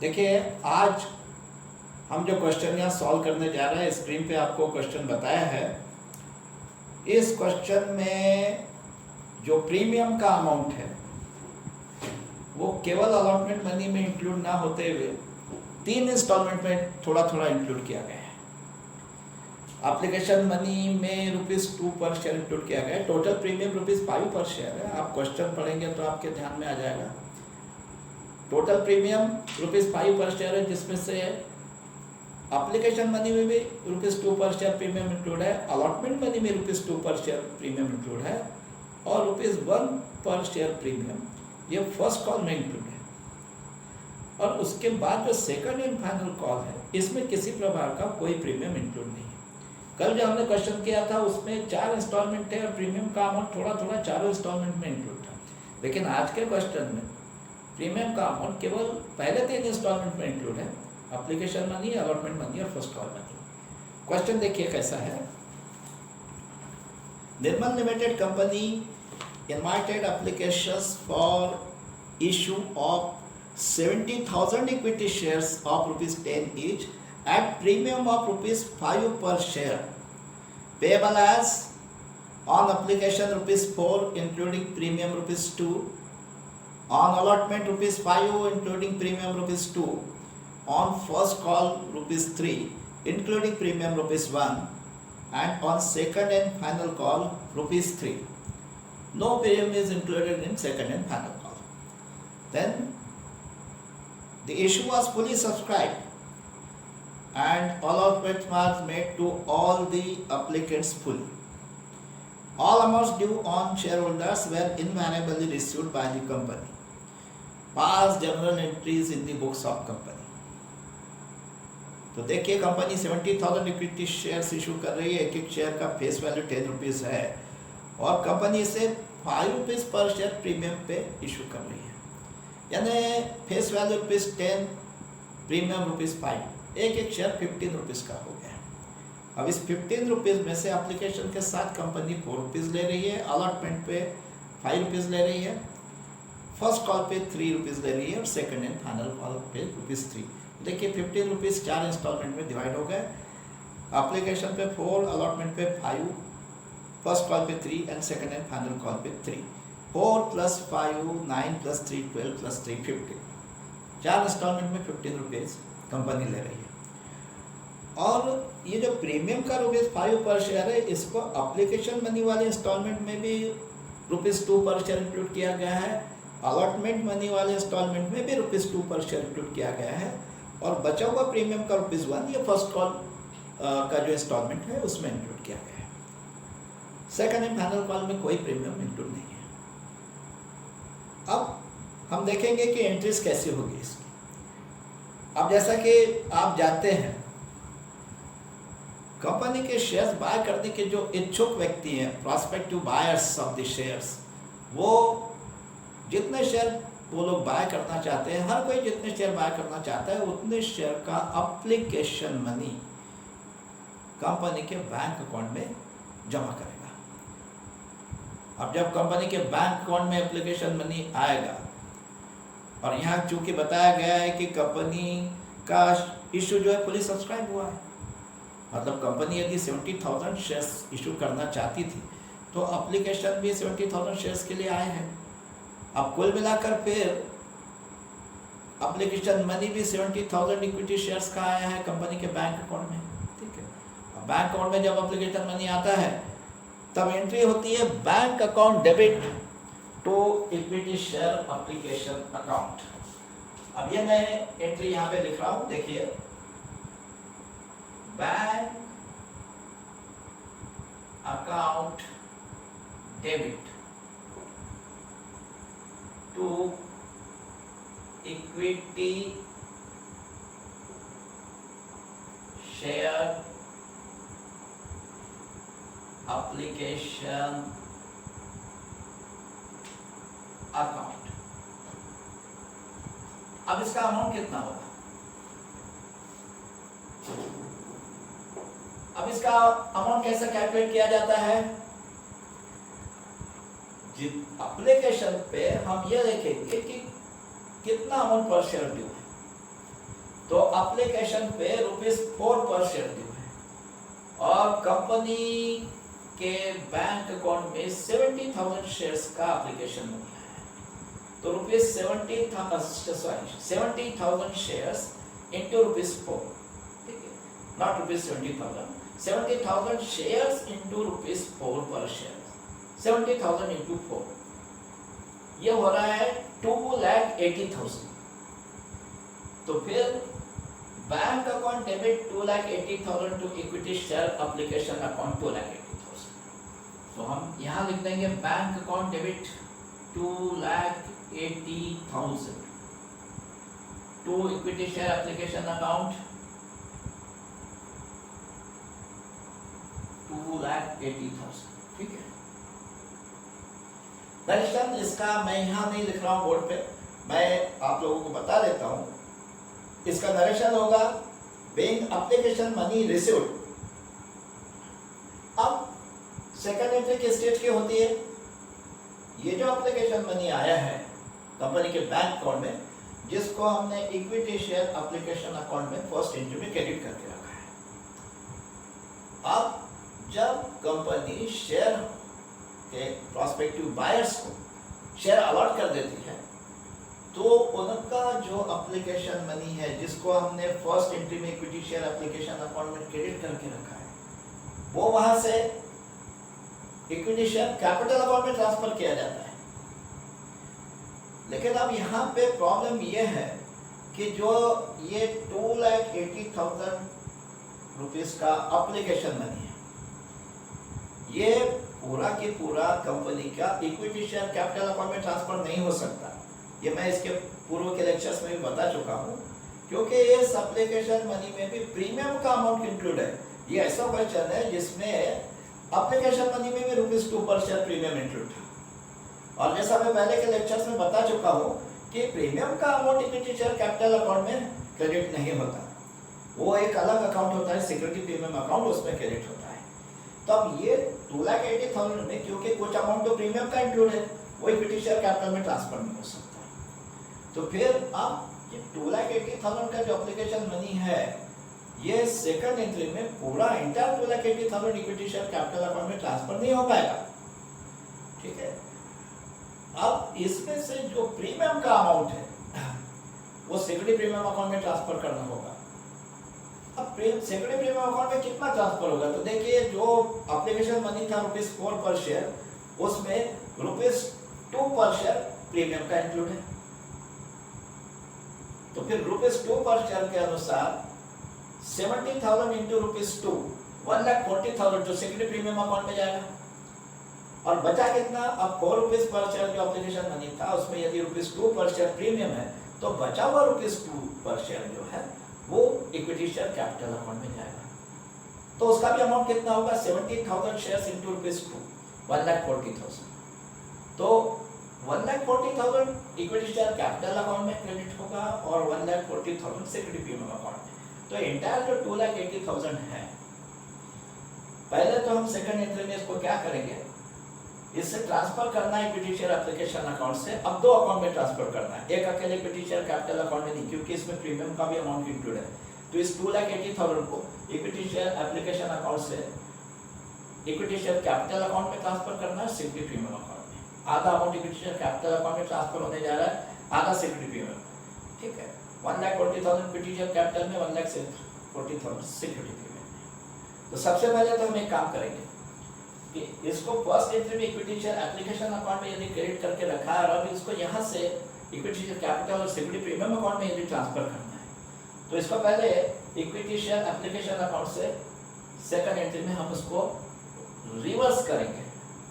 देखिए, आज हम जो क्वेश्चन यहाँ सॉल्व करने जा रहे हैं, स्क्रीन पे आपको क्वेश्चन बताया है। इस क्वेश्चन में जो प्रीमियम का अमाउंट है वो केवल अलॉटमेंट मनी में इंक्लूड ना होते हुए 3 इंस्टॉलमेंट में थोड़ा थोड़ा इंक्लूड किया गया है। एप्लीकेशन मनी में ₹2 पर शेयर इंक्लूड किया गया है। टोटल प्रीमियम ₹5 पर शेयर है। आप क्वेश्चन पढ़ेंगे तो आपके ध्यान में आ जाएगा। टोटल प्रीमियम ₹5 पर शेयर है, जिसमें से एप्लीकेशन मनी में भी ₹2 पर शेयर प्रीमियम इंक्लूड है, अलॉटमेंट मनी में ₹2 पर शेयर प्रीमियम इंक्लूड है और ₹1 पर शेयर प्रीमियम ये फर्स्ट कॉल में इंक्लूड है। और उसके बाद जो सेकंड एंड फाइनल कॉल है, इसमें किसी प्रकार का कोई प्रीमियम इंक्लूड नहीं है। कल जो हमने क्वेश्चन किया था उसमें 4 इंस्टॉलमेंट थे और प्रीमियम का अमाउंट थोड़ा थोड़ा चारों इंस्टॉलमेंट में इंक्लूड था। लेकिन आज के क्वेश्चन में प्रीमियम का अमाउंट केवल पहले 3 इंस्टॉलमेंट में इंक्लूड है, एप्लीकेशन मनी, अलॉटमेंट मनी और फर्स्ट कॉल मनी। क्वेश्चन देखिए कैसा है। Nirmal limited company invited applications for issue of 70,000 equity shares of ₹10 each at premium of ₹5 per share, payable as on application ₹4 including premium ₹2, on allotment ₹5 including premium ₹2, on first call ₹3 including premium ₹1, and on second and final call ₹3. No premium is included in second and final call. Then the issue was fully subscribed and allotments was made to all the applicants fully. All amounts due on shareholders were invariably received by the company. Past journal entries in the books of company. तो देखिए, company 70,000 equity shares issue कर रही है। एक एक share का face value ₹10 है और कंपनी इसे ₹5 पर शेयर प्रीमियम पे इशू कर रही है। यानी फेस वैल्यू ₹10, प्रीमियम ₹5, एक एक शेयर ₹15 का हो गया। अब इस ₹15 में से एप्लीकेशन के साथ कंपनी ₹4 ले रही है, अलॉटमेंट पे ₹5 ले रही है, फर्स्ट कॉल पे ₹3 ले रही है और सेकंड एंड फाइनल कॉल पे ₹3। देखिए, ₹15 4 इंस्टॉलमेंट में डिवाइड हो गए। एप्लीकेशन पे 4, अलॉटमेंट पे 5, फर्स्ट कॉल पे 3 and second and final call पे 3। 4 + 5 9 + 3 12 + 3 15। 4 इंस्टॉलमेंट में ₹15 कंपनी ले रही है। और ये जो प्रीमियम का ₹5 पर शेयर है, इसको एप्लीकेशन मनी वाले इंस्टॉलमेंट में भी ₹2 पर शेयर इंक्लूड किया गया है, अलॉटमेंट मनी वाले इंस्टॉलमेंट में भी ₹2 पर शेयर इंक्लूड किया गया है और बचा हुआ प्रीमियम का ₹1 ये फर्स्ट कॉल का जो इंस्टॉलमेंट है उसमें इंक्लूड किया गया है। सेकंड एंड फाइनल कॉल में कोई प्रीमियम इंक्लूड नहीं है। अब हम देखेंगे कि एंट्रीज कैसी होगी इसकी। अब जैसा कि आप जानते हैं, कंपनी के शेयर्स बाय करने के जो इच्छुक व्यक्ति हैं, prospective buyers of the shares, वो जितने शेयर वो लोग बाय करना चाहते हैं, हर कोई जितने शेयर बाय करना चाहता है उतने शेयर का एप्लीकेशन मनी कंपनी के बैंक अकाउंट में जमा करेगा। अब जब कंपनी के बैंक अकाउंट में एप्लीकेशन मनी आएगा, और यहाँ चूंकि बताया गया है कि कंपनी का इशू जो है फुली सब्सक्राइब हुआ है, मतलब कंपनी यदि 70,000 शेयर्स इशू करना चाहती थी तो एप्लीकेशन भी 70,000 शेयर्स के लिए आए हैं। अब कुल मिलाकर फिर एप्लीकेशन मनी भी 70,000 इक्विटी शेयर्स का आया है कंपनी के बैंक अकाउंट में। ठीक है, अब बैंक अकाउंट में जब एप्लीकेशन मनी आता है तब एंट्री होती है bank account debit to equity share application account. अब ये मैं एंट्री यहाँ पे लिख रहा हूँ, देखिए, bank account debit to equity share application account. अब इसका अमाउंट कितना होगा? अब इसका अमाउंट कैसे कैलकुलेट किया जाता है? एप्लीकेशन पे हम ये देखेंगे कि कितना अमाउंट पर शेयर ड्यू है। तो एप्लीकेशन पे ₹4 पर शेयर ड्यू है और कंपनी के बैंक अकाउंट में 70,000 शेयर्स का एप्लीकेशन मनी है। तो ₹70,000 शेयर्स इंटू ₹4, ठीक है, नॉट ₹70,000, 70,000 शेयर्स इंटू ₹4 पर शेयर, 70,000 इंटू 4, ये हो रहा है 2,80,000। तो फिर bank account debit 2,80,000 to equity share application account 2,80,000। तो हम यहाँ लिख देंगे bank account debit 2,80,000 to equity share application account 2,80,000, ठीक है। दरअसल इसका मैं यहाँ नहीं लिख रहा हूँ बोर्ड पे, मैं आप लोगों को बता देता हूँ। इसका नरेशन होगा बैंक एप्लीकेशन मनी रिसीव्ड। अब सेकंड एंट्री किस स्टेज की होती है? ये जो एप्लीकेशन मनी आया है कंपनी के बैंक अकाउंट में, जिसको हमने इक्विटी शेयर एप्लीकेशन अकाउंट में फर्स्ट एंट्री में क्रेडिट करके रखा है। अब जब कंपनी शेयर के प्रोस्पेक्टिव बायर्स को शेयर अलॉट कर देती है, तो उनका जो एप्लीकेशन मनी है जिसको हमने फर्स्ट एंट्री में इक्विटी शेयर एप्लीकेशन अकाउंट में क्रेडिट करके रखा है, वो वहां से इक्विटी शेयर कैपिटल अकाउंट में ट्रांसफर किया जाता है। लेकिन अब यहाँ पे प्रॉब्लम ये है कि जो ये 2,80,000 रुपीस का एप्लीकेशन मनी है, ये पूरा की पूरा कंपनी का इक्विटी शेयर कैपिटल अकाउंट में ट्रांसफर नहीं हो सकता। ये मैं इसके पूर्व के लेक्चर्स में भी बता चुका हूँ, क्योंकि इस एप्लीकेशन मनी में भी प्रीमियम का अमाउंट इंक्लूड है। ये ऐसा क्वेश्चन है जिसमें एप्लीकेशन मनी में भी ₹2 पर शेयर प्रीमियम इंक्लूड था। और जैसा मैं पहले के लेक्चर्स में बता चुका हूँ कि प्रीमियम का amount equity share capital account में क्रेडिट नहीं होता, वो एक अलग अकाउंट होता है, सिक्योरिटी प्रीमियम अकाउंट, उसमें क्रेडिट होता है। तो अब ये 2,80,000 में क्योंकि कुछ अमाउंट तो प्रीमियम का इंक्लूड है, वो इक्विटी शेयर कैपिटल में ट्रांसफर नहीं हो सकता। तो फिर अब ये 2,80,000 का जो एप्लीकेशन मनी है, ये सेकंड एंट्री में पूरा entire 2,80,000 equity share capital account में ट्रांसफर नहीं हो पाएगा, ठीक है। अब इसमें से जो प्रीमियम का अमाउंट है वो सिक्योरिटी प्रीमियम अकाउंट में ट्रांसफर करना होगा। अब सिक्योरिटी प्रीमियम अकाउंट में कितना ट्रांसफर होगा? तो देखिए, जो एप्लीकेशन मनी था ₹4 पर शेयर, उसमें ₹2 पर शेयर प्रीमियम का इंक्लूड है। तो फिर ₹2 पर शेयर के अनुसार 70,000 इंटू ₹2, 1,40,000 जो सिक्योरिटी प्रीमियम अकाउंट में जाएगा। और बचा कितना? अब ₹4 पर शेयर जो एप्लीकेशन मनी था, उसमें यदि ₹2 पर शेयर प्रीमियम है, तो बचा हुआ ₹2 पर शेयर जो है वो इक्विटी शेयर कैपिटल अकाउंट में जाएगा। तो उसका भी अमाउंट कितना होगा? 70,000 शेयर्स इंटू ₹2, 1,40,000। तो 1,40,000 इक्विटी शेयर कैपिटल अकाउंट में क्रेडिट होगा और 1,40,000 सिक्योरिटी प्रीमियम अकाउंट में। तो इंटायर जो 2,80,000 है, पहले तो हम सेकंड एंट्री में इसको क्या करेंगे, इससे ट्रांसफर करना है इक्विटी शेयर एप्लीकेशन अकाउंट से। अब 2 अकाउंट में ट्रांसफर करना है, एक अकेले इक्विटी शेयर कैपिटल अकाउंट में नहीं, क्योंकि इसमें प्रीमियम का भी अमाउंट इंक्लूड है। तो इस 2,80,000 को इक्विटी शेयर एप्लीकेशन अकाउंट से इक्विटी शेयर कैपिटल अकाउंट में ट्रांसफर करना है, सिक्योरिटी प्रीमियम अकाउंट में। आधा amount equity share capital account में ट्रांसफर होने जा रहा है, आधा सिक्योरिटी प्रीमियम, ठीक है। 1,40,000 इक्विटी शेयर कैपिटल में, 1,40,000 सिक्योरिटी प्रीमियम में। तो सबसे पहले तो हम एक काम करेंगे कि इसको फर्स्ट एंट्री में इक्विटी शेयर एप्लीकेशन अकाउंट में यदि क्रेडिट करके रखा है और अब इसको यहाँ से इक्विटी शेयर कैपिटल और सिक्योरिटी प्रीमियम अकाउंट में यदि ट्रांसफर करना है, तो इसको पहले इक्विटी शेयर एप्लीकेशन अकाउंट से सेकंड एंट्री में हम उसको रिवर्स करेंगे।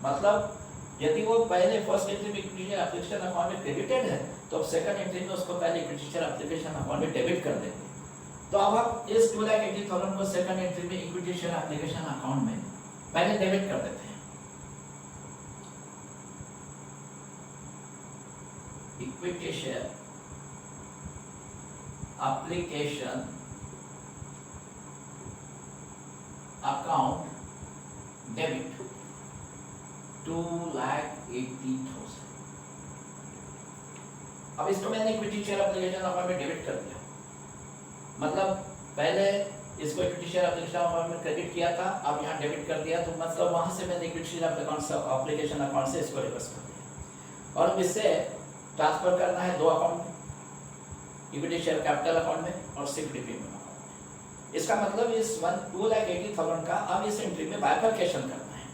मतलब यदि वो पहले फर्स्ट एंट्री में इक्विटी शेयर एप्लीकेशन अकाउंट में क्रेडिटेड है, तो अब सेकंड एंट्री में उसको पहले इक्विटी शेयर एप्लीकेशन अकाउंट में डेबिट कर देंगे। तो अब हम इस 2,80,000 को सेकंड एंट्री में इक्विटी शेयर एप्लीकेशन अकाउंट में पहले डेबिट कर देते हैं। Equity share application account debit 2,80,000। अब इसको मैंने इक्विटी शेयर एप्लीकेशन अकाउंट में डेबिट कर दिया। मतलब पहले इसको इक्विटी शेयर एप्लीकेशन अकाउंट में क्रेडिट किया था, अब यहाँ डेबिट कर दिया, तो मतलब वहाँ से मैंने इक्विटी शेयर एप्लीकेशन अकाउंट से इसको रिवर्स कर दिया और इससे ट्रांसफर करना है दो अकाउंट में, इक्विटी शेयर कैपिटल अकाउंट में और सिक्योरिटी प्रीमियम अकाउंट में। इसका मतलब इस 2,80,000 का अब इस एंट्री में बाइफरकेशन करना है,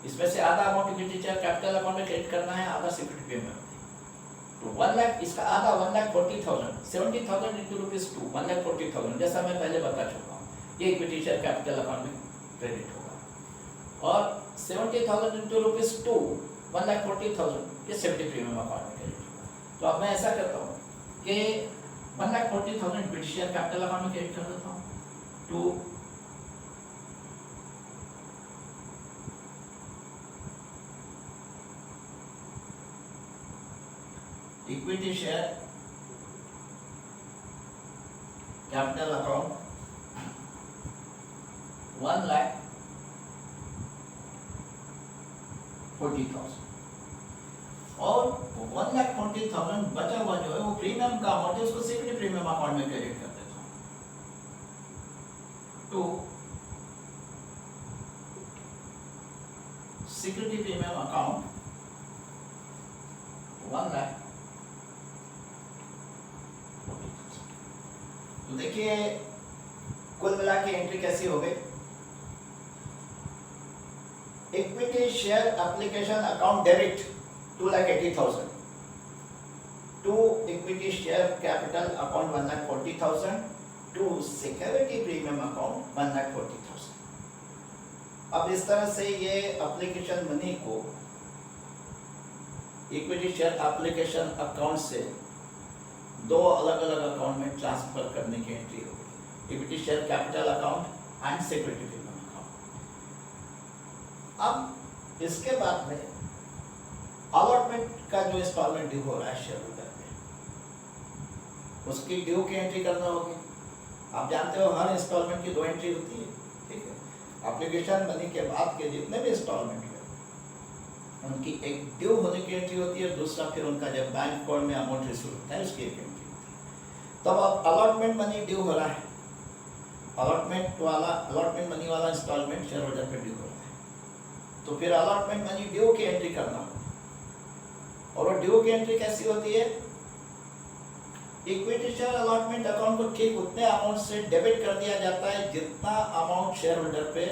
इसमें से आधा amount equity share capital account में क्रेडिट करना है, आधा सिक्योरिटी प्रीमियम। तो 1 लाख इसका आधा 1,40,000, 70,000 इंटू ₹2 1,40,000 जैसा मैं पहले बता चुका हूँ, ये इक्विटी शेयर कैपिटल अकाउंट में क्रेडिट होगा और 70,000 इंटू ₹2 1,40,000 ये सिक्योरिटी प्रीमियम अकाउंट में क्रेडिट होगा। तो अब मैं ऐसा करता हूँ कि 1,40,000 इक्विटी शेयर कैपिटल अकाउंट में क्रेडिट कर देता हूँ to equity share capital account 1,40,000 और 1,40,000 बचा हुआ जो है वो प्रीमियम का अमाउंट है, उसको सिक्योरिटी प्रीमियम अकाउंट में क्रेडिट कर देता हूँ। तो सिक्योरिटी प्रीमियम अकाउंट 1,40,000। तो देखिए कुल मिला के एंट्री कैसी हो गई। Equity share application account debit 2,80,000 to equity share capital account 1,40,000 to security premium account 1,40,000। अब इस तरह से ये एप्लीकेशन मनी को इक्विटी शेयर एप्लीकेशन अकाउंट से दो अलग अलग अकाउंट में ट्रांसफर करने की एंट्री होगी, equity share capital account and security premium account. अब इसके बाद में अलॉटमेंट का जो इंस्टॉलमेंट ड्यू हो रहा है शेयर होल्डर पे, उसकी ड्यू की एंट्री करना होगी। आप जानते हो हर इंस्टॉलमेंट की दो एंट्री होती है, ठीक है। एप्लीकेशन मनी के बाद के जितने भी इंस्टॉलमेंट है उनकी एक ड्यू होने की एंट्री होती है, दूसरा फिर उनका जब बैंक अकाउंट में अमाउंट रिसीव होता है उसकी एक एंट्री होती है। तब अब अलॉटमेंट मनी ड्यू हो रहा है, अलॉटमेंट मनी वाला इंस्टॉलमेंट शेयर होल्डर पे ड्यू हो रहा है, तो फिर अलॉटमेंट मनी ड्यू की एंट्री करना होगा। और वो ड्यू की एंट्री कैसी होती है, इक्विटी शेयर अलॉटमेंट अकाउंट को ठीक उतने अमाउंट से डेबिट कर दिया जाता है जितना अमाउंट शेयर होल्डर पे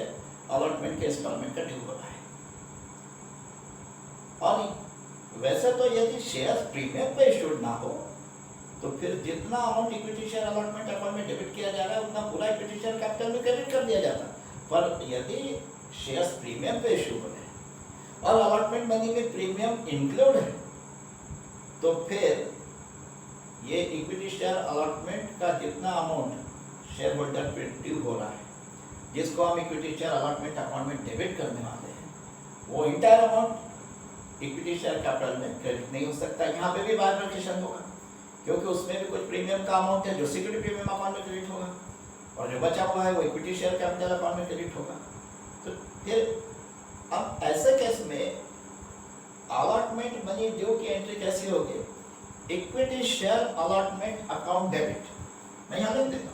अलॉटमेंट के इंस्टॉलमेंट का ड्यू हो रहा है। और वैसे तो यदि शेयर प्रीमियम पे इशूड ना हो तो फिर जितना amount equity share allotment account में डेबिट किया जा रहा है उतना पूरा इक्विटी शेयर कैपिटल में क्रेडिट कर दिया जाता है। पर यदि शेयर्स प्रीमियम पे इशू हो रहे हैं और अलॉटमेंट मनी में प्रीमियम इंक्लूड है तो फिर ये इक्विटी शेयर अलॉटमेंट का जितना अमाउंट शेयर होल्डर पे ड्यू हो रहा है, जिसको हम इक्विटी शेयर अलॉटमेंट अकाउंट में डेबिट करने वाले हैं, वो entire amount equity share capital में क्रेडिट नहीं हो सकता। यहाँ पे भी बाइफरकेशन होगा क्योंकि उसमें भी कुछ प्रीमियम का अमाउंट है जो सिक्योरिटी प्रीमियम अकाउंट में क्रेडिट होगा और जो बचा हुआ है वो इक्विटी शेयर कैपिटल अकाउंट में क्रेडिट होगा। तो फिर अब ऐसे केस में अलॉटमेंट मनी ड्यू की एंट्री कैसी होगी, equity share allotment account debit, मैं यहाँ लिख देता हूँ।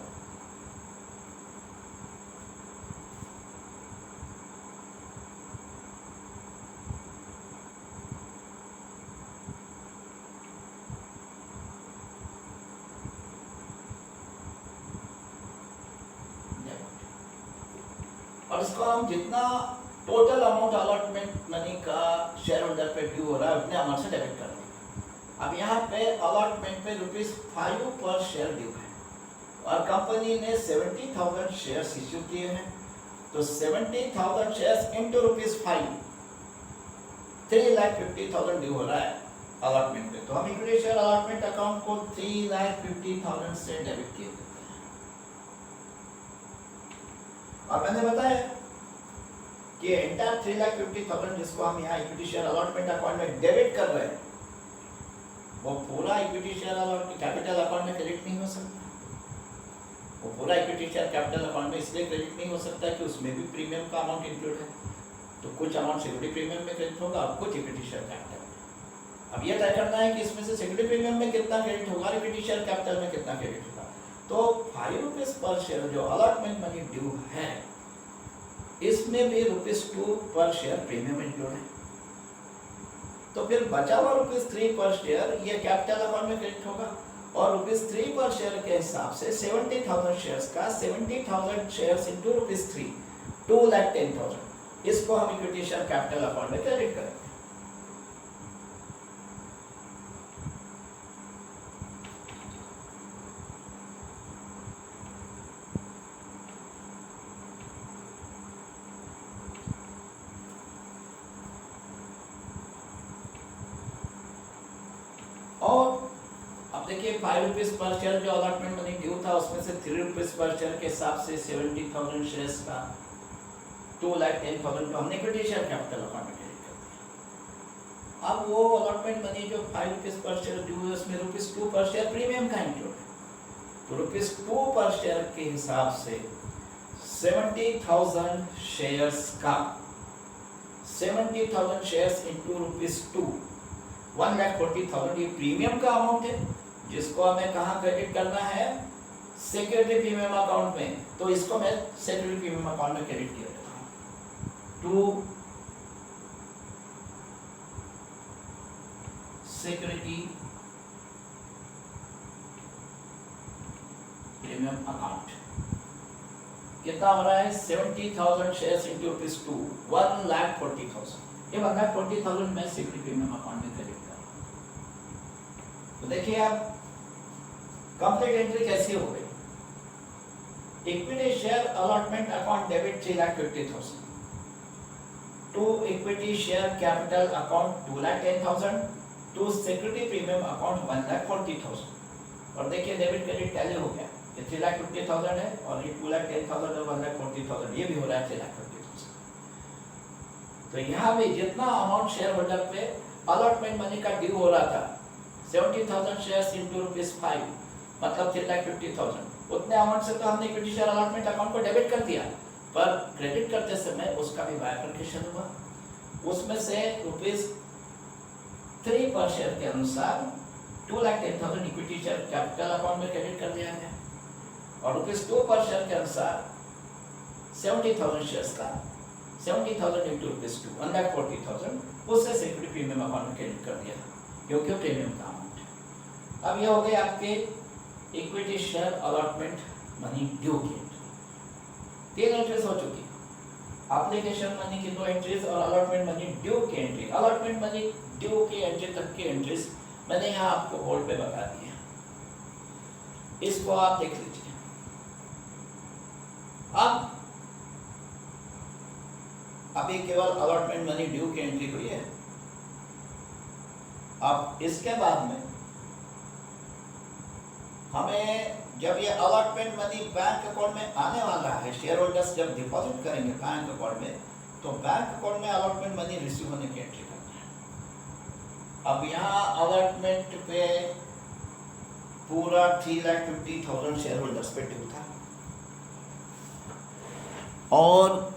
और इसको हम जितना टोटल अमाउंट अलॉटमेंट मनी का शेयर होल्डर पे ड्यू हो रहा है उतने अमाउंट से डेबिट कर देंगे। अब यहाँ पे अलॉटमेंट पे ₹5 पर शेयर ड्यू है और कंपनी ने 70,000 शेयर्स इश्यू किए हैं, तो 70,000 शेयर्स इंटू ₹5 3,50,000 ड्यू हो रहा है अलॉटमेंट पे। तो हम इक्विटी शेयर अलॉटमेंट अकाउंट को 3,50,000 से डेबिट किए। और मैंने बताया कि एंटायर 3,50,000 जिसको हम यहाँ इक्विटी शेयर अलॉटमेंट अकाउंट में डेबिट कर रहे हैं वो पूरा equity share allotment capital account में क्रेडिट नहीं हो सकता। वो पूरा इक्विटी शेयर कैपिटल अकाउंट में इसलिए क्रेडिट नहीं हो सकता कि उसमें भी प्रीमियम का अमाउंट इंक्लूड है, तो कुछ अमाउंट सिक्योरिटी प्रीमियम में क्रेडिट होगा और कुछ इक्विटी शेयर कैपिटल में। अब ये तय करना है कि इसमें से सिक्योरिटी प्रीमियम में कितना क्रेडिट होगा, इक्विटी शेयर कैपिटल में कितना क्रेडिट होगा। तो 5 रुपीज पर शेयर जो अलॉटमेंट मनी ड्यू है, इसमें भी ₹2 पर शेयर प्रीमियम इंक्लूड है। तो फिर बचा हुआ ₹3 पर शेयर ये कैपिटल अकाउंट में क्रेडिट होगा, और ₹3 पर शेयर के हिसाब से 70,000 शेयर्स का 70,000 शेयर्स इंटू ₹3 2,10,000, इसको हम इक्विटी शेयर कैपिटल अकाउंट में क्रेडिट करेंगे। और अब देखिए 5 रुपीज पर शेयर जो अलॉटमेंट मनी ड्यू था, उसमें से 3 रुपीज पर शेयर के हिसाब से 70,000 शेयर्स का 2,10,000 को हमने इक्विटी शेयर कैपिटल अकाउंट में क्रेडिट कर दिया। अब वो अलॉटमेंट मनी जो 5 रुपीज पर शेयर ड्यू है, उसमें ₹2 पर शेयर प्रीमियम का इंक्लूड है। तो ₹2 पर शेयर के हिसाब से 70,000 शेयर्स का 70,000 शेयर्स इंटू ₹2 1,40,000 ये प्रीमियम का अमाउंट है, जिसको हमें कहाँ क्रेडिट करना है, सिक्योरिटी प्रीमियम अकाउंट में। तो इसको मैं सिक्योरिटी प्रीमियम अकाउंट में क्रेडिट किया देता हूँ टू सिक्योरिटी प्रीमियम अकाउंट। कितना हो रहा है, 70,000 शेयर्स इंटू ₹2 1,40,000, ये 1,40,000 मैं सिक्योरिटी प्रीमियम अकाउंट में क्रेडिट कर रहा हूँ। तो देखिए आप कंप्लीट एंट्री कैसी हो गई, equity share allotment account debit 3,50,000 to equity share capital account 2,10,000 to security premium account 1,40,000। और देखिए डेबिट क्रेडिट टैली हो गया, ये 3,50,000 है और ये 2,10,000 और 1,40,000 ये भी हो रहा है 3,50,000। तो यहाँ भी जितना अमाउंट शेयर होल्डर पे अलॉटमेंट मनी का ड्यू हो रहा था 70,000 शेयर्स इंटू ₹5 मतलब 3,50,000, उतने अमाउंट से तो हमने इक्विटी शेयर अलॉटमेंट अकाउंट को डेबिट कर दिया, पर क्रेडिट करते समय उसका भी बायफर्केशन हुआ। उसमें से ₹3 पर शेयर के अनुसार 2,10,000 इक्विटी शेयर कैपिटल अकाउंट में क्रेडिट कर दिया गया, और ₹2 पर शेयर के अनुसार 70,000 शेयर्स का 70,000 इंटू ₹2 1,40,000 उससे सिक्योरिटी प्रीमियम अकाउंट में क्रेडिट कर दिया, क्योंकि प्रीमियम का अमाउंट है। अब ये हो गए आपके equity share allotment money due की एंट्री। 3 एंट्रीज हो चुकी, एप्लीकेशन मनी की 2 एंट्रीज और अलॉटमेंट मनी ड्यू की एंट्री। अलॉटमेंट मनी ड्यू की एंट्री तक की एंट्रीज मैंने यहाँ आपको बोर्ड पे बता दी है, इसको आप देख लीजिए। अब अभी केवल अलॉटमेंट मनी ड्यू की एंट्री हुई है। अब इसके बाद में हमें जब ये अलॉटमेंट मनी बैंक अकाउंट में आने वाला है, शेयर होल्डर्स जब डिपॉजिट करेंगे बैंक अकाउंट में, तो बैंक अकाउंट में अलॉटमेंट मनी रिसीव होने की एंट्री करनी है। अब यहाँ अलॉटमेंट पे पूरा 3,50,000 शेयर होल्डर्स पे ड्यू था, और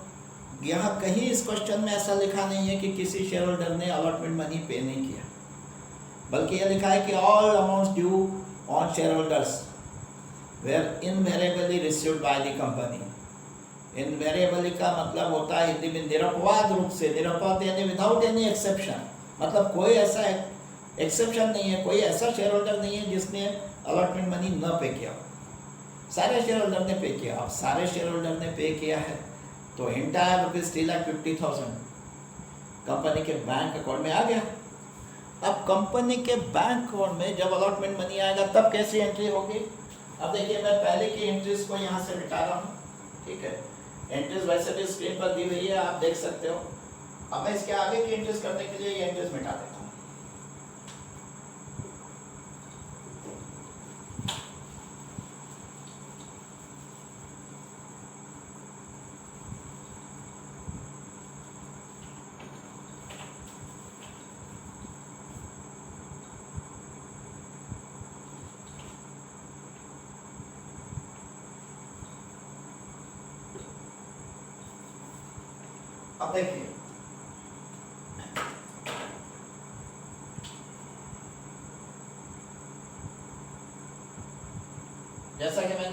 यहाँ कहीं इस क्वेश्चन में ऐसा लिखा नहीं है कि किसी शेयर होल्डर ने अलॉटमेंट मनी पे नहीं किया, बल्कि यह लिखा है कि all amounts due on share holders were invariably received by the company. Invariably का मतलब होता है हिंदी में निरपवाद रूप से, निरपवाद यानी विदाउट एनी एक्सेप्शन, मतलब कोई ऐसा एक्सेप्शन नहीं है, कोई ऐसा शेयर होल्डर नहीं है जिसने अलॉटमेंट मनी न पे किया। सारे शेयर होल्डर ने पे किया। अब सारे शेयर होल्डर ने पे किया है तो एंटायर ₹3,50,000 कंपनी के बैंक अकाउंट में आ गया। अब कंपनी के बैंक अकाउंट में जब अलॉटमेंट मनी आएगा तब कैसी एंट्री होगी। अब देखिए मैं पहले की एंट्रीज को यहाँ से मिटा रहा हूँ, ठीक है। एंट्रीज वैसे भी स्क्रीन पर दी हुई है, आप देख सकते हो। अब मैं इसके आगे की एंट्रीज करने के लिए ये एंट्रीज मिटा देता हूँ। अब देखिए जैसा कि मैंने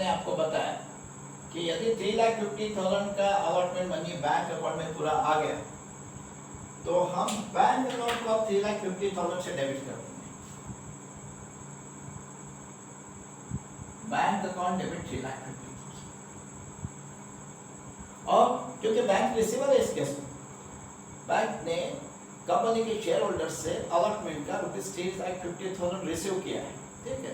कि यदि 3,50,000 का अलॉटमेंट मनी बैंक अकाउंट में पूरा आ गया तो हम बैंक अकाउंट को अब 3,50,000 से डेबिट कर देंगे। बैंक अकाउंट डेबिट 3,50,000 और क्योंकि बैंक रिसीवर है इस केस में, बैंक ने कंपनी के शेयर होल्डर से अलॉटमेंट का ₹3,50,000 रिसीव किया है, ठीक है,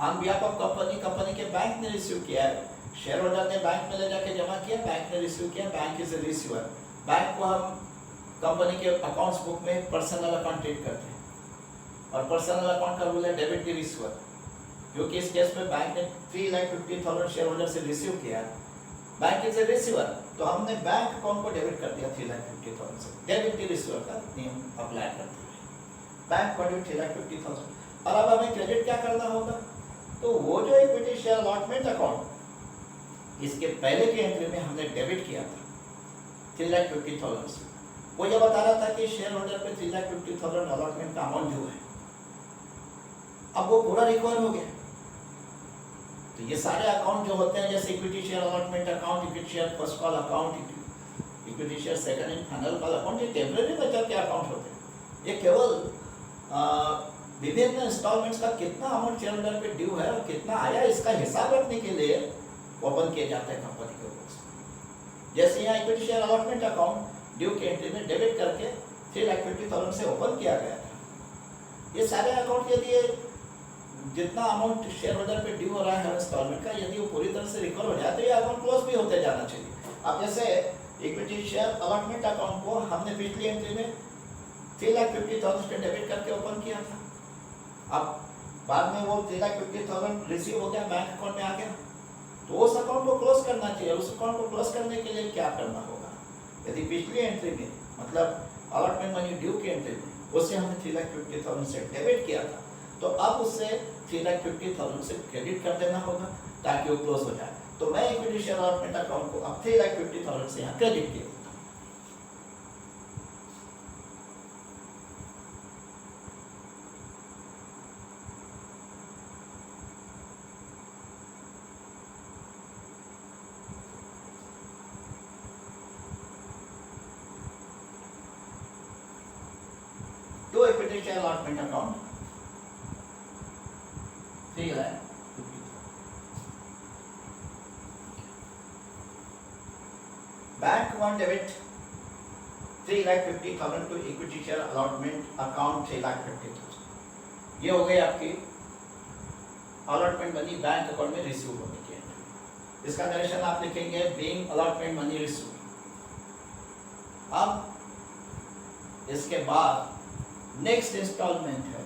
on behalf of company, company के बैंक ने रिसीव किया है, शेयर होल्डर ने बैंक में ले जाके जमा किया, बैंक ने रिसीव किया, bank is a receiver. Bank को हम कंपनी के अकाउंट्स बुक में पर्सनल अकाउंट ट्रीट करते हैं और पर्सनल अकाउंट का रूल है डेबिट द रिसीवर, क्योंकि इस केस में बैंक ने 3,50,000 शेयर होल्डर से रिसीव किया, बैंक इज ए रिसीवर, तो हमने बैंक अकाउंट को डेबिट कर दिया 3,50,000 से, डेबिट द रिसीवर का नियम अप्लाई करते हुए बैंक को डेबिट 3,50,000। और अब हमें क्रेडिट क्या करना होगा, तो वो जो इक्विटी शेयर अलॉटमेंट अकाउंट इसके पहले की एंट्री में हमने डेबिट किया था 3,50,000 से, वो ये बता रहा था कि शेयर होल्डर पे 3,50,000 अलॉटमेंट का अमाउंट ड्यू है, अब वो पूरा रिकवर हो गया। तो ये सारे अकाउंट जो होते हैं जैसे equity share allotment account, equity share first call account, equity share second and final call account, ये टेम्परेरी मेथड के अकाउंट होते हैं। ये केवल विभिन्न इंस्टॉलमेंट्स का कितना अमाउंट शेयर होल्डर पे ड्यू है और कितना आया इसका हिसाब रखने के लिए ओपन किए जाते हैं कंपनी के ऊपर। जैसे यहाँ equity share allotment account due की एंट्री में डेबिट करके 3,50,000 से ओपन किया गया था। ये सारे अकाउंट यदि जितना अमाउंट शेयर होल्डर पे ड्यू हो रहा है हर इंस्टॉलमेंट का, यदि वो पूरी तरह से रिकवर हो जाए तो ये अकाउंट क्लोज भी होते जाना चाहिए। अब जैसे इक्विटी शेयर अलॉटमेंट अकाउंट को हमने पिछली एंट्री में 3,50,000 से डेबिट करके ओपन किया था, अब बाद में वो 3,50,000 रिसीव हो गया, बैंक अकाउंट में आ गया, तो उस अकाउंट को क्लोज करना चाहिए। उस अकाउंट को क्लोज करने के लिए क्या करना होगा, यदि पिछली एंट्री में मतलब अलॉटमेंट मनी ड्यू की एंट्री में उससे हमने 3,50,000 से डेबिट किया था, तो अब उससे 3,50,000 से क्रेडिट कर देना होगा ताकि वो क्लोज हो जाए। तो मैं इक्विटी शेयर अलॉटमेंट अकाउंट को अब 3,50,000 से यहाँ क्रेडिट किया। तो equity share allotment account 3,50,000। Bank one debit 3,50,000 to equity share allotment account 3,50,000। ये हो गई आपकी अलॉटमेंट मनी बैंक अकाउंट में रिसीव होने की। इसका डायरेक्शन आप लिखेंगे बीइंग अलॉटमेंट मनी रिसीव। अब इसके बाद नेक्स्ट इंस्टॉलमेंट है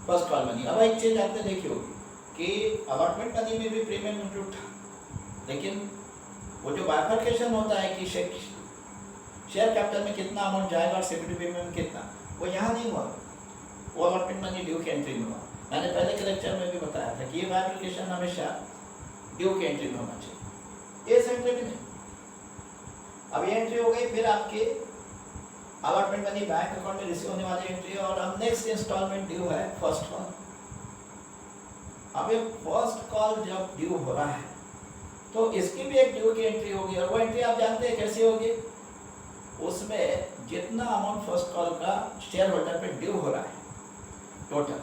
फर्स्ट कॉल मनी। अब एक चीज आपने देखी होगी कि अलॉटमेंट मनी में भी प्रीमियम इंक्लूड था, लेकिन वो जो बाइफर्केशन होता है कि शेयर कैपिटल में कितना अमाउंट जाएगा और सिक्योरिटी प्रीमियम कितना, वो यहाँ नहीं हुआ, वो अलॉटमेंट मनी ड्यू की एंट्री में हुआ। मैंने पहले के लेक्चर में भी बताया था कि ये बाइफर्केशन हमेशा ड्यू की एंट्री में होना चाहिए, इस एंट्री में नहीं। अब ये एंट्री हो गई, फिर आपकी अलॉटमेंट मनी बैंक अकाउंट में रिसीव होने वाली एंट्री, और अब नेक्स्ट इंस्टॉलमेंट ड्यू है फर्स्ट कॉल। अब ये फर्स्ट कॉल जब ड्यू हो रहा है तो इसकी भी एक ड्यू की एंट्री होगी, और वो एंट्री आप जानते हैं कैसी होगी, उसमें जितना अमाउंट फर्स्ट कॉल का शेयर होल्डर पे ड्यू हो रहा है टोटल,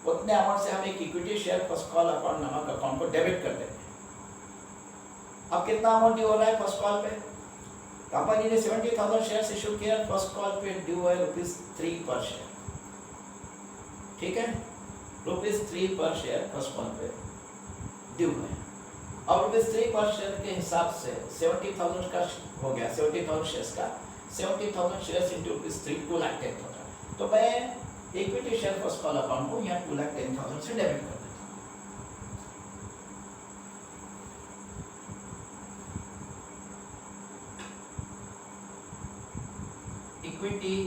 उतने अमाउंट से हम एक equity share first call account नामक अकाउंट को डेबिट कर देंगे। अब कितना अमाउंट ड्यू हो रहा है फर्स्ट कॉल पे, कंपनी ने 70,000 शेयर इशू किया, फर्स्ट कॉल पे ड्यू है ₹3 पर शेयर, ठीक है, ₹3 पर शेयर फर्स्ट कॉल पे ड्यू है। और ₹3 पर शेयर के हिसाब से 70,000 का हो गया, 70,000 शेयर्स का 70,000 शेयर्स इंटू ₹3 2,10,000। तो मैं equity share first call account को यहाँ 2,10,000 से डेबिट कर देता हूँ। Equity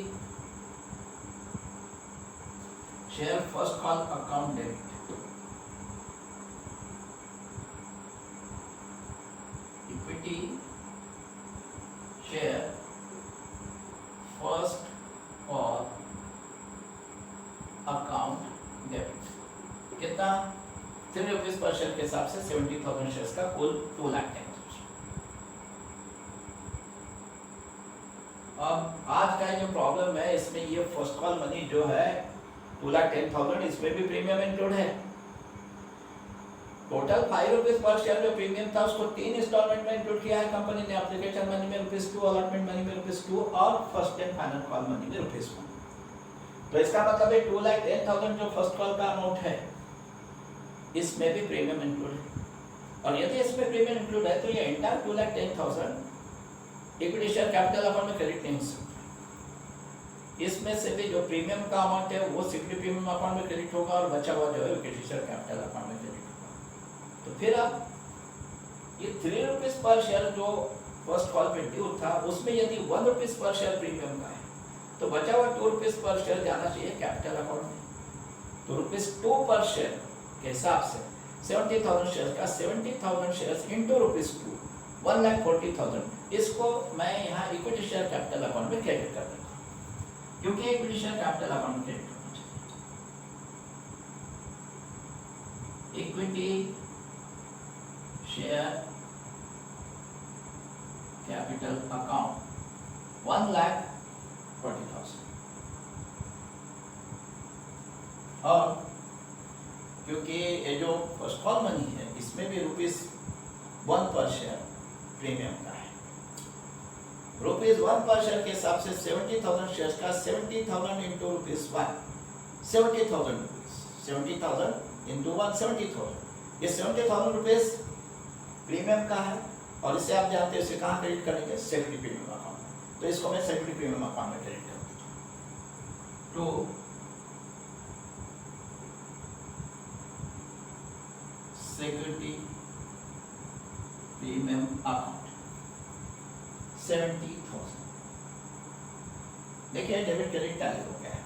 share first call account debit, equity share first call account debit कितना ₹3 पर शेयर के हिसाब से 70,000 70,000 शेयर्स का कुल 2,10,000। अब आज का जो प्रॉब्लम है इसमें ये फर्स्ट कॉल मनी जो है 2,10,000, इसमें भी प्रीमियम इंक्लूड है। टोटल 5 रुपीज पर शेयर जो प्रीमियम था उसको 3 इंस्टॉलमेंट में इंक्लूड किया है कंपनी ने। एप्लीकेशन मनी में ₹2, अलॉटमेंट मनी में ₹2 और first and final call money में ₹1। तो इसका मतलब है 2,10,000 जो फर्स्ट कॉल का अमाउंट है इसमें भी प्रीमियम इंक्लूड है। और यदि इसमें प्रीमियम इंक्लूड है तो ये entire 2,10,000 equity share capital account में क्रेडिट नहीं हो सकता। इसमें से भी जो प्रीमियम का अमाउंट है वो सिक्योरिटी प्रीमियम अकाउंट में क्रेडिट होगा और बचा हुआ जो है इक्विटी शेयर कैपिटल अकाउंट में क्रेडिट होगा। तो फिर अब ये 3 रुपीज पर शेयर जो फर्स्ट कॉल पे ड्यू था उसमें यदि 1 रुपीज पर शेयर प्रीमियम का है तो बचा हुआ 2 रुपीज पर शेयर जाना चाहिए कैपिटल अकाउंट में। तो ₹2 पर शेयर के हिसाब से 70,000 शेयर का 70,000 शेयर्स इंटू ₹2 1,40,000 इसको मैं यहाँ इक्विटी शेयर कैपिटल अकाउंट में क्रेडिट कर देता हूँ क्योंकि इक्विटी शेयर कैपिटल अकाउंट में क्रेडिट होना चाहिए। इक्विटी शेयर कैपिटल अकाउंट 1,40,000 और क्योंकि ये जो फर्स्ट कॉल मनी है इसमें भी ₹1 पर शेयर प्रीमियम का है। ₹1 पर शेयर के हिसाब से 70,000 शेयर्स का 70,000 इंटू ₹1 70,000 रुपीज 70,000 इंटू 1 70,000 ये 70,000 रुपीज प्रीमियम का है और इसे आप जानते हैं इसे कहाँ क्रेडिट करेंगे सिक्योरिटी प्रीमियम अकाउंट में। तो इसको मैं सिक्योरिटी प्रीमियम अकाउंट में क्रेडिट कर देता हूँ। तो सिक्योरिटी प्रीमियम अकाउंट 70,000 देखिए डेबिट क्रेडिट टैली हो गया है।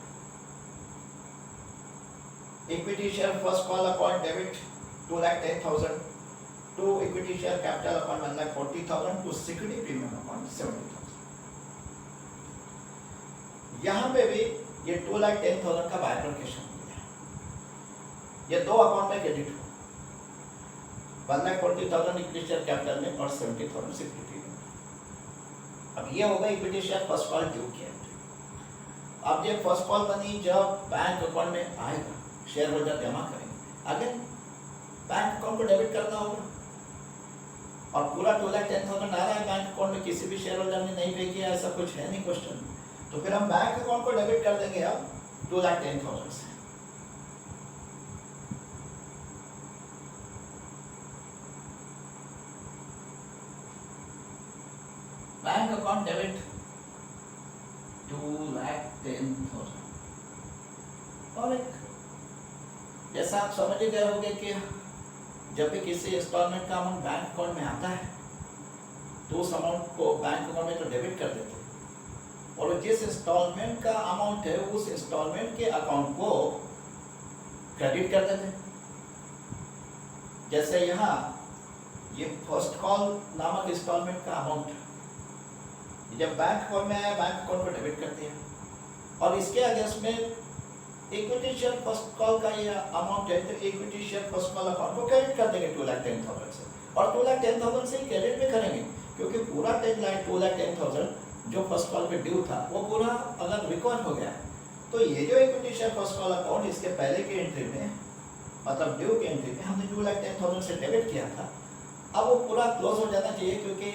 Equity share first call account debit 2,10,000 to equity share capital account 1,40,000 to security premium account 70,000। यहाँ पे भी ये 2,10,000 का बाइफर्केशन हो गया। ये दो अकाउंट में क्रेडिट हुआ 1,40,000 इक्विटी शेयर कैपिटल में और 70,000 सिक्योरिटी में। अब ये होगा equity share first call due की एंट्री। अब ये फर्स्ट कॉल मनी जब बैंक अकाउंट में आएगा शेयर होल्डर जमा करेंगे आगे बैंक अकाउंट को डेबिट करना होगा और पूरा 2,10,000 आ रहा है बैंक अकाउंट में, किसी भी शेयर होल्डर ने नहीं पे किया ऐसा कुछ है नहीं क्वेश्चन। तो फिर हम बैंक अकाउंट को डेबिट कर देंगे अब 2,10,000 से। बैंक अकाउंट डेबिट 2,10,000 और एक जैसा आप समझ ही गए होंगे कि जब भी किसी इंस्टॉलमेंट का अमाउंट बैंक अकाउंट में आता है तो उस अमाउंट को बैंक अकाउंट में तो डेबिट कर देते हैं और जिस इंस्टॉलमेंट का अमाउंट है उस इंस्टॉलमेंट के अकाउंट को क्रेडिट कर देते हैं। जैसे यहाँ ये फर्स्ट कॉल नामक इंस्टॉलमेंट का अमाउंट जब बैंक अकाउंट में आया बैंक अकाउंट को डेबिट करते हैं और इसके अगेंस्ट में इक्विटी शेयर फर्स्ट कॉल का ये अमाउंट है तो equity share first call account को क्रेडिट कर देंगे 2,10,000 से और 2,10,000 से ही क्रेडिट भी करेंगे क्योंकि पूरा 2,10,000 जो फर्स्ट कॉल पे ड्यू था वो पूरा अगर रिकवर हो गया तो ये जो equity share first call account इसके पहले की एंट्री में मतलब ड्यू की एंट्री में हमने 2,10,000 से डेबिट किया था अब वो पूरा क्लोज हो जाना चाहिए क्योंकि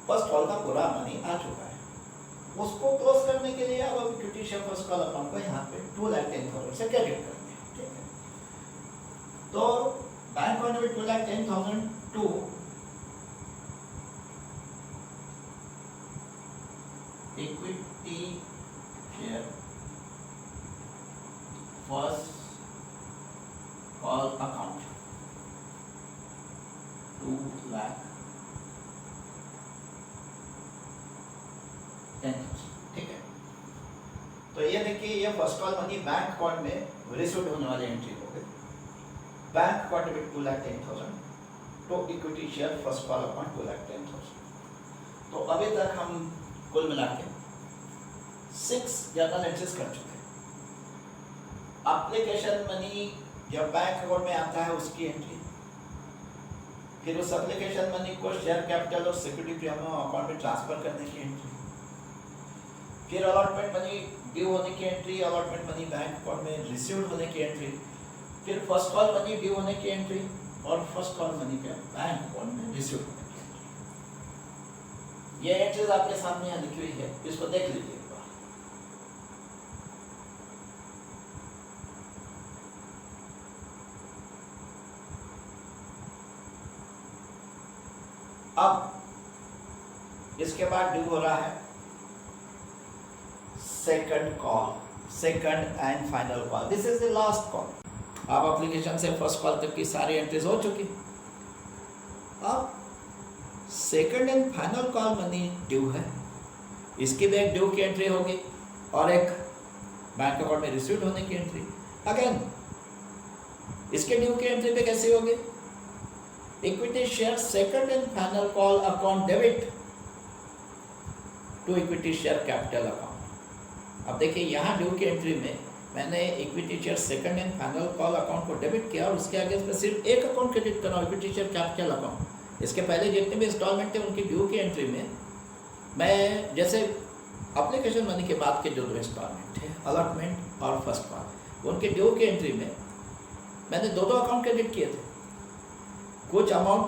फर्स्ट कॉल का पूरा मनी आ चुका है। उसको क्लोज करने के लिए अब equity share first call account को यहाँ पे 2,10,000 से क्रेडिट करेंगे। ठीक है, तो बैंक अकाउंट में 2,10,000 to equity share first call account 2,10,000। ठीक है, तो ये देखिए ये first call money bank account में रिसीव्ड होने वाली एंट्री हो गई। बैंक अकाउंट में 2,10,000 तो equity share first call account 2,10,000। तो अभी तक हम कुल मिला के 6 जर्नल एंट्रीज कर चुके हैं। एप्लीकेशन मनी जब बैंक अकाउंट में आता है उसकी एंट्री, फिर उस एप्लीकेशन मनी को शेयर कैपिटल और सिक्योरिटी प्रीमियम अकाउंट में ट्रांसफर करने की एंट्री, फिर अलॉटमेंट मनी ड्यू होने की entry, allotment money bank account में रिसीव्ड होने की एंट्री, फिर फर्स्ट कॉल मनी ड्यू होने की एंट्री और फर्स्ट कॉल मनी के बैंक अकाउंट में रिसीव्ड होने की एंट्री। ये एंट्रीज आपके सामने यहाँ लिखी हुई है, इसको देख लीजिए एक बार। अब इसके बाद ड्यू हो रहा है second call, second and final call. This is the last call. आप एप्लीकेशन से फर्स्ट कॉल तक की सारी एंट्रीज हो चुकी। अब second and final call money due है, इसकी भी एक ड्यू की एंट्री होगी और एक बैंक अकाउंट में रिसीव्ड होने की एंट्री। अगेन इसके ड्यू की एंट्री पे कैसे होगी? Equity share second and final call account debit to equity share capital account. अब देखिए यहाँ ड्यू की एंट्री में मैंने equity share second and final call account को डेबिट किया और उसके आगे इस पर सिर्फ एक अकाउंट क्रेडिट करा, इक्विटी शेयर कैपिटल अकाउंट। इसके पहले जितने भी इंस्टॉलमेंट थे उनकी ड्यू की एंट्री में मैं जैसे एप्लीकेशन मनी के बाद के जो दो इंस्टॉलमेंट थे, अलॉटमेंट और फर्स्ट कॉल, उनके ड्यू की एंट्री में मैंने दो अकाउंट क्रेडिट किए थे। कुछ amount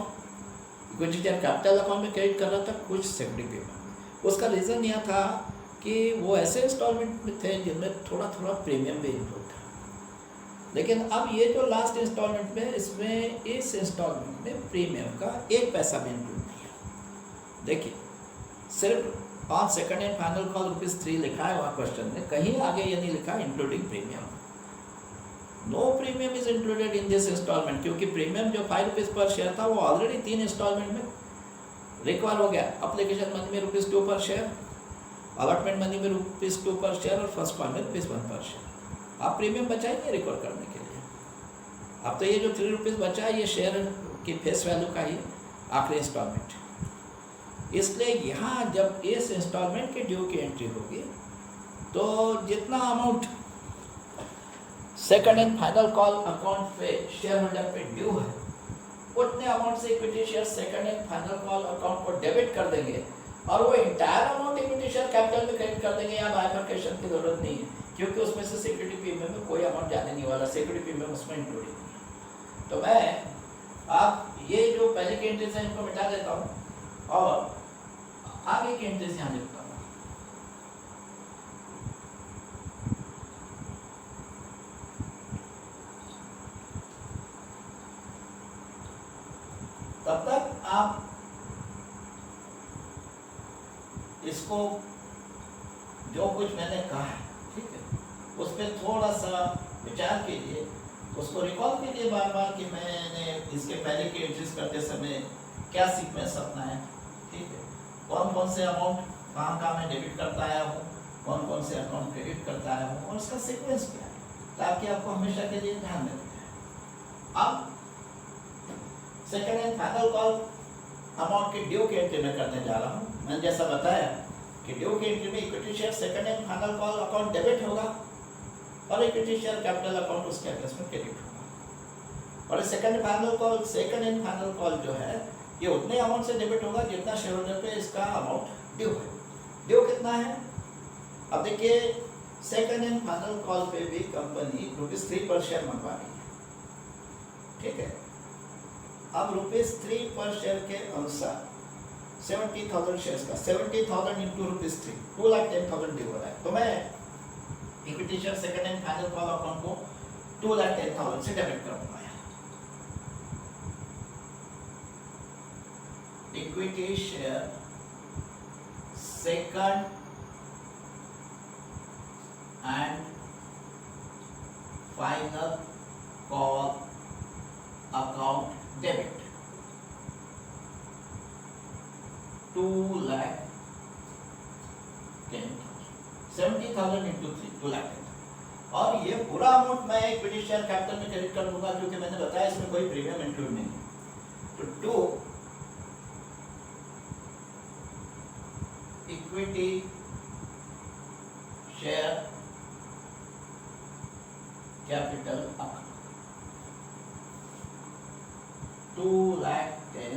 equity share capital account में क्रेडिट कर रहा था, कुछ सेकेंडरी पेमेंट। उसका रीज़न यह था कि वो ऐसे इंस्टॉलमेंट में थे जिनमें थोड़ा थोड़ा प्रीमियम भी इंक्लूड था। लेकिन अब ये जो लास्ट इंस्टॉलमेंट में, इसमें इस इंस्टॉलमेंट में प्रीमियम का एक पैसा भी इंक्लूड नहीं है। देखिए सिर्फ on second and final call ₹3 लिखा है वहाँ क्वेश्चन में, कहीं आगे ये नहीं लिखा including premium. No premium is included in this instalment, क्योंकि प्रीमियम जो ₹5 पर शेयर था वो ऑलरेडी 3 इंस्टॉलमेंट में रिकवर हो गया। एप्लीकेशन मनी में ₹2 पर शेयर, अलॉटमेंट मनी में ₹2 पर शेयर और फर्स्ट कॉल में ₹1 पर शेयर। आप प्रीमियम बचाएंगे रिकवर करने के लिए। अब तो ये जो ₹3 बचा है ये शेयर की फेस वैल्यू का ही आखिरी इंस्टॉलमेंट। इसलिए यहाँ जब इस इंस्टॉलमेंट के ड्यू की एंट्री होगी तो जितना amount second and final call account पे शेयर होल्डर पे ड्यू है उतने अमाउंट से equity share second and final call account को डेबिट कर देंगे और वो entire amount equity share capital में क्रेडिट कर देंगे। यहाँ बाइफरकेशन की जरूरत नहीं है, क्योंकि उसमें से सिक्योरिटी प्रीमियम में कोई अमाउंट जाने नहीं वाला, सिक्योरिटी प्रीमियम उसमें इंक्लूड नहीं है। तो मैं आप ये जो पहले की एंट्रीज हैं इनको मिटा देता हूँ और आगे की एंट्रीज यहाँ लिखता हूँ। तब तक आप इसको जो कुछ मैंने कहा है, ठीक है, उस पर थोड़ा सा विचार कीजिए, उसको रिकॉल कीजिए बार बार कि मैंने इसके पहले की एंट्रीज करते समय क्या सीक्वेंस अपना है, ठीक है, कौन कौन से अमाउंट कहाँ कहाँ मैं डेबिट करता आया हूँ, कौन कौन से अकाउंट क्रेडिट करता आया हूँ और उसका सीक्वेंस क्या है, ताकि आपको हमेशा के लिए ध्यान में रखें। अब second and final call amount की ड्यू की एंट्री में करने जा रहा हूँ। मैंने जैसा बताया कि ड्यू की एंट्री में equity share second and final call account debit होगा और इक्विटी शेयर कैपिटल अकाउंट उसके अगेंस्ट में क्रेडिट होगा। और सेकंड एंड फाइनल कॉल जो है ये उतने अमाउंट से डेबिट होगा जितना शेयर होल्डर पे इसका अमाउंट ड्यू है। ड्यू कितना है? अब देखिए सेकंड एंड फाइनल कॉल पे भी कंपनी ₹3 पर शेयर मंगवा रही है, ठीक है। अब ₹3 पर शेयर के अनुसार 70,000 शेयर्स का 70,000 इंटू ₹3 2,10,000 ड्यू हो रहा है। तो मैं equity share second and final call account को 2,10,000 से डेबिट करूंगा। Equity share second and final call account debit 2,10,000 70,000 into 3 2,10,000 और ये पूरा अमाउंट मैं इक्विटी शेयर कैपिटल में क्रेडिट कर दूंगा, क्योंकि मैंने बताया इसमें कोई प्रीमियम इंक्लूड नहीं है। तो 2 इक्विटी शेयर कैपिटल अकाउंट 2,10,000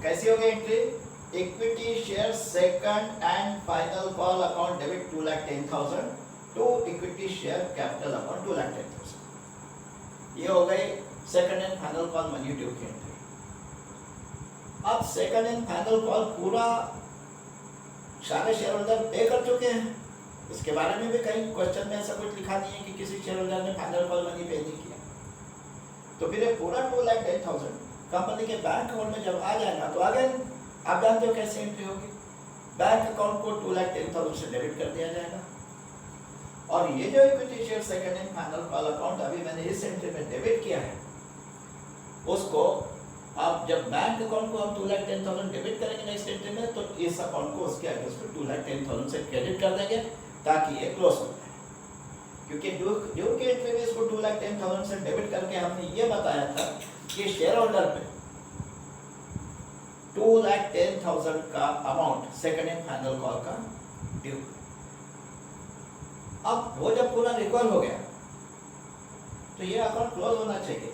कैसी हो गई entry? Equity share second and final call account debit 2,10,000 to equity share capital account 2,10,000। ये हो गई second and final call money due की एंट्री। अब सेकंड एंड फाइनल कॉल पूरा सारे शेयर होल्डर पे कर चुके हैं। इसके बारे में भी कहीं क्वेश्चन में ऐसा कुछ लिखा नहीं है कि किसी शेयर होल्डर ने फाइनल कॉल मनी पे नहीं किया। तो फिर ये पूरा 2,10,000 कंपनी के बैंक अकाउंट में जब आ जाएगा तो आगे आप जानते हो कैसे एंट्री होगी। बैंक अकाउंट को 2,10,000 से डेबिट कर दिया जाएगा और ये जो equity share second and final call account अभी मैंने इस एंट्री में डेबिट किया है, उसको अब जब बैंक अकाउंट को हम 2,10,000 डेबिट करेंगे नेक्स्ट एंट्री में, तो इस अकाउंट को उसके अगेंस्ट में 2,10,000 से क्रेडिट कर देंगे ताकि ये क्लोज हो जाए। क्योंकि ड्यू की एंट्री में इसको 2,10,000 से डेबिट करके हमने ये बताया था कि शेयर होल्डर पे 2,10,000 का amount second and final call का ड्यू। अब वो जब पूरा रिकवर हो गया तो ये अकाउंट क्लोज होना चाहिए।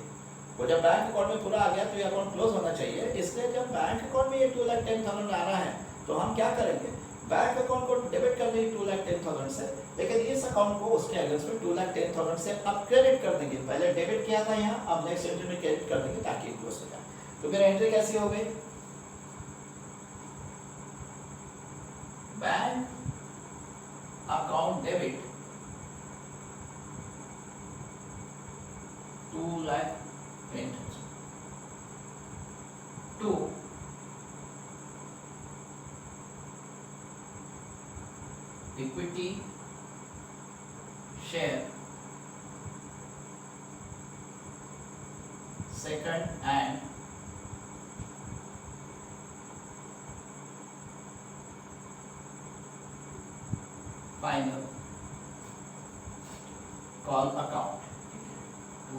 वो जब बैंक अकाउंट में पूरा आ गया तो ये अकाउंट क्लोज होना चाहिए। इसलिए जब बैंक अकाउंट में ये 2,10,000 आ रहा है तो हम क्या करेंगे, बैंक अकाउंट को डेबिट कर देंगे 2,10,000 से, लेकिन इस अकाउंट को उसके अगेंस्ट में 2,10,000 से अब क्रेडिट कर देंगे। पहले डेबिट किया था यहाँ, अब नेक्स्ट एंट्री में क्रेडिट कर देंगे ताकि क्लोज हो जाए। तो फिर एंट्री कैसी हो गई? Bank account debit 2,10,000 to equity share second and final call account to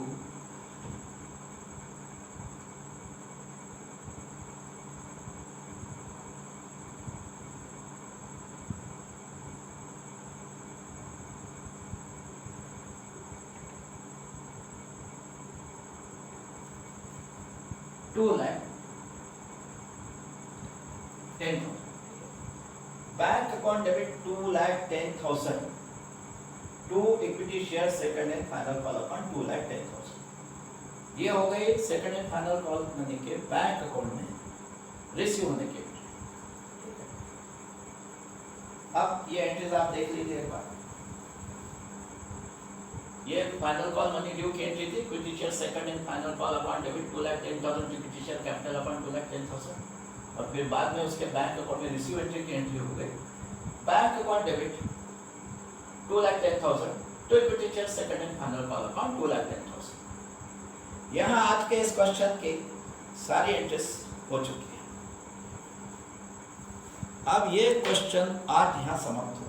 $2,10,000 bank account debit 2,10,000 to equity share second and final call account 2,10,000। ये हो गई second and final call money के बैंक अकाउंट में receive होने के। अब ये entries आप देख लीजिए एक बार। ये फाइनल कॉल मनी ड्यू की एंट्री थी, equity share second and final call account debit 2,10,000 equity share capital account 2,10,000 और फिर बाद में उसके बैंक अकाउंट में रिसीव एंट्री की एंट्री हो गई। Bank account debit 2,10,000 to equity share second and final call account 2,10,000। यहाँ आज के इस क्वेश्चन की सारी एंट्रीज हो चुकी है। अब ये क्वेश्चन आज यहाँ समाप्त हो